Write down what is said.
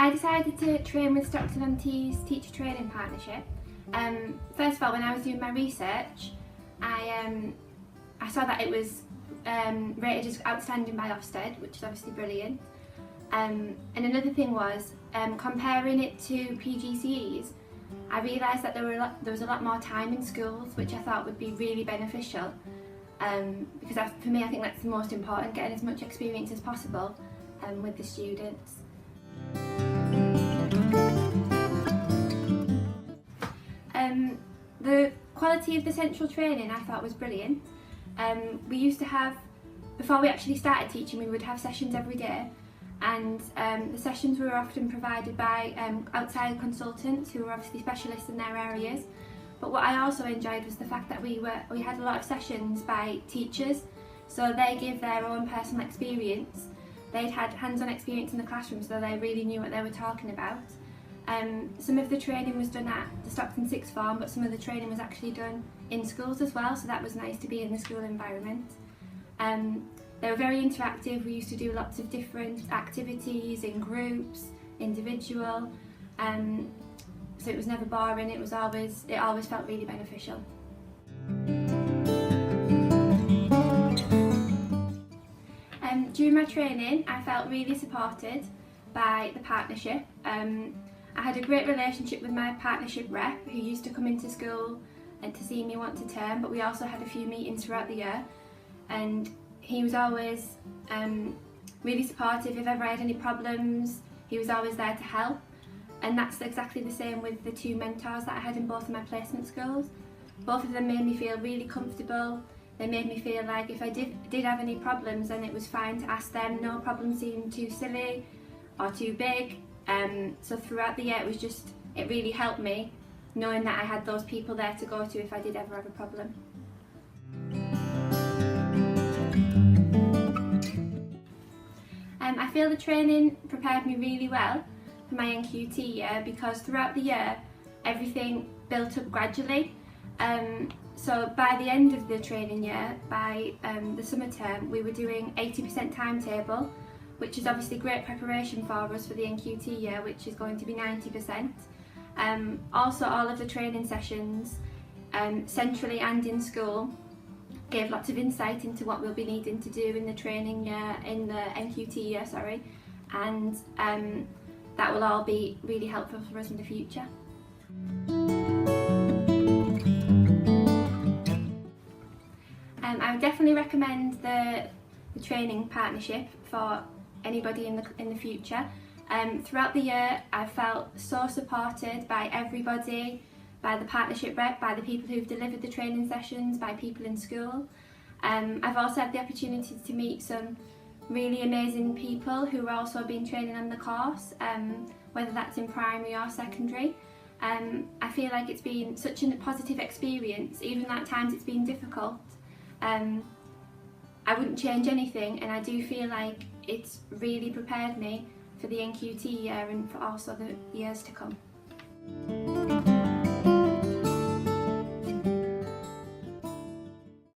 I decided to train with Stockton-on-Tees Teacher Training Partnership. First of all, when I was doing my research, I saw that it was rated as outstanding by Ofsted, which is obviously brilliant. And another thing was, comparing it to PGCEs, I realised that there was a lot more time in schools, which I thought would be really beneficial. Because for me, I think that's the most important, getting as much experience as possible with the students. The quality of the central training I thought was brilliant. We used to have, before we actually started teaching, we would have sessions every day, and the sessions were often provided by outside consultants who were obviously specialists in their areas. But what I also enjoyed was the fact that we had a lot of sessions by teachers, so they give their own personal experience. They'd had hands-on experience in the classroom, so they really knew what they were talking about. Some of the training was done at the Stockton sixth form, but some of the training was actually done in schools as well, so that was nice to be in the school environment. They were very interactive. We used to do lots of different activities in groups, individual, so it was never boring. It always felt really beneficial. During my training, I felt really supported by the partnership. I had a great relationship with my partnership rep, who used to come into school and to see me once a term, but we also had a few meetings throughout the year, and he was always really supportive. If ever I had any problems, he was always there to help. And that's exactly the same with the two mentors that I had in both of my placement schools. Both of them made me feel really comfortable. They made me feel like if I did have any problems, then it was fine to ask them. No problem seemed too silly or too big. So throughout the year, it really helped me knowing that I had those people there to go to if I did ever have a problem. I feel the training prepared me really well for my NQT year, because throughout the year everything built up gradually. So by the end of the training year, by the summer term, we were doing 80% timetable, which is obviously great preparation for us for the NQT year, which is going to be 90%. Also, all of the training sessions, centrally and in school, gave lots of insight into what we'll be needing to do in the training year, in the NQT year, sorry, and that will all be really helpful for us in the future. I would definitely recommend the training partnership for anybody in the future. Throughout the year, I felt so supported by everybody, by the partnership rep, by the people who've delivered the training sessions, by people in school. I've also had the opportunity to meet some really amazing people who are also been training on the course, whether that's in primary or secondary. I feel like it's been such a positive experience, even at times it's been difficult. I wouldn't change anything, and I do feel like it's really prepared me for the NQT year and for also the years to come.